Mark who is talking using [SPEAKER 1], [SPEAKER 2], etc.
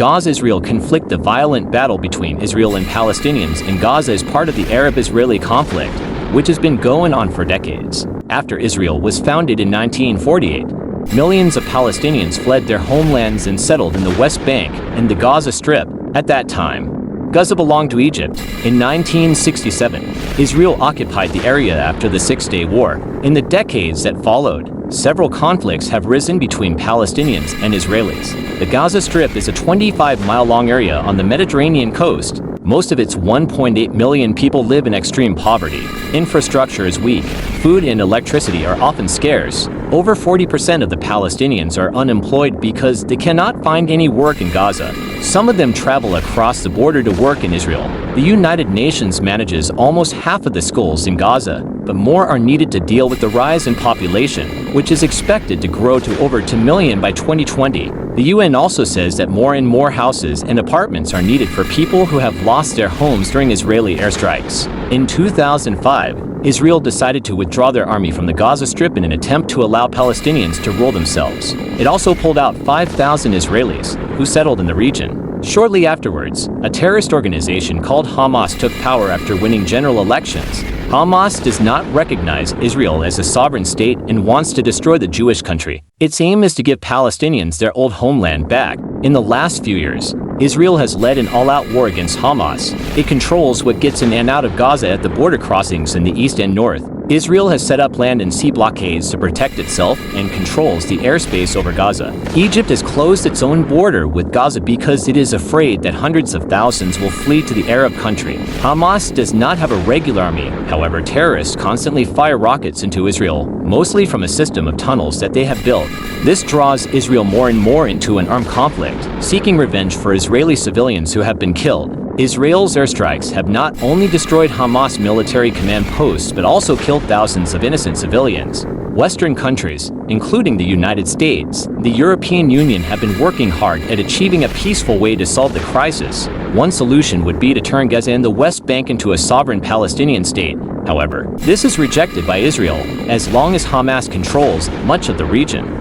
[SPEAKER 1] Gaza-Israel conflict. The violent battle between Israel and Palestinians in Gaza is part of the Arab-Israeli conflict, which has been going on for decades. After Israel was founded in 1948, millions of Palestinians fled their homelands and settled in the West Bank and the Gaza Strip. At that time, Gaza belonged to Egypt. In 1967, Israel occupied the area after the Six-Day War. In the decades that followed, several conflicts have risen between Palestinians and Israelis. The Gaza Strip is a 25-mile-long area on the Mediterranean coast. Most of its 1.8 million people live in extreme poverty. Infrastructure is weak. Food and electricity are often scarce. Over 40% of the Palestinians are unemployed because they cannot find any work in Gaza. Some of them travel across the border to work in Israel. The United Nations manages almost half of the schools in Gaza, but more are needed to deal with the rise in population, which is expected to grow to over 2 million by 2020. The UN also says that more and more houses and apartments are needed for people who have lost their homes during Israeli airstrikes. In 2005, Israel decided to withdraw their army from the Gaza Strip in an attempt to allow Palestinians to rule themselves. It also pulled out 5,000 Israelis who settled in the region. Shortly afterwards, a terrorist organization called Hamas took power after winning general elections. Hamas does not recognize Israel as a sovereign state and wants to destroy the Jewish country. Its aim is to give Palestinians their old homeland back. In the last few years, Israel has led an all-out war against Hamas. It controls what gets in and out of Gaza at the border crossings in the east and north. Israel has set up land and sea blockades to protect itself and controls the airspace over Gaza. Egypt has closed its own border with Gaza because it is afraid that hundreds of thousands will flee to the Arab country. Hamas does not have a regular army. However, terrorists constantly fire rockets into Israel, mostly from a system of tunnels that they have built. This draws Israel more and more into an armed conflict, seeking revenge for Israeli civilians who have been killed. Israel's airstrikes have not only destroyed Hamas military command posts but also killed thousands of innocent civilians. Western countries, including the United States, the European Union have been working hard at achieving a peaceful way to solve the crisis. One solution would be to turn Gaza and the West Bank into a sovereign Palestinian state. However, this is rejected by Israel as long as Hamas controls much of the region.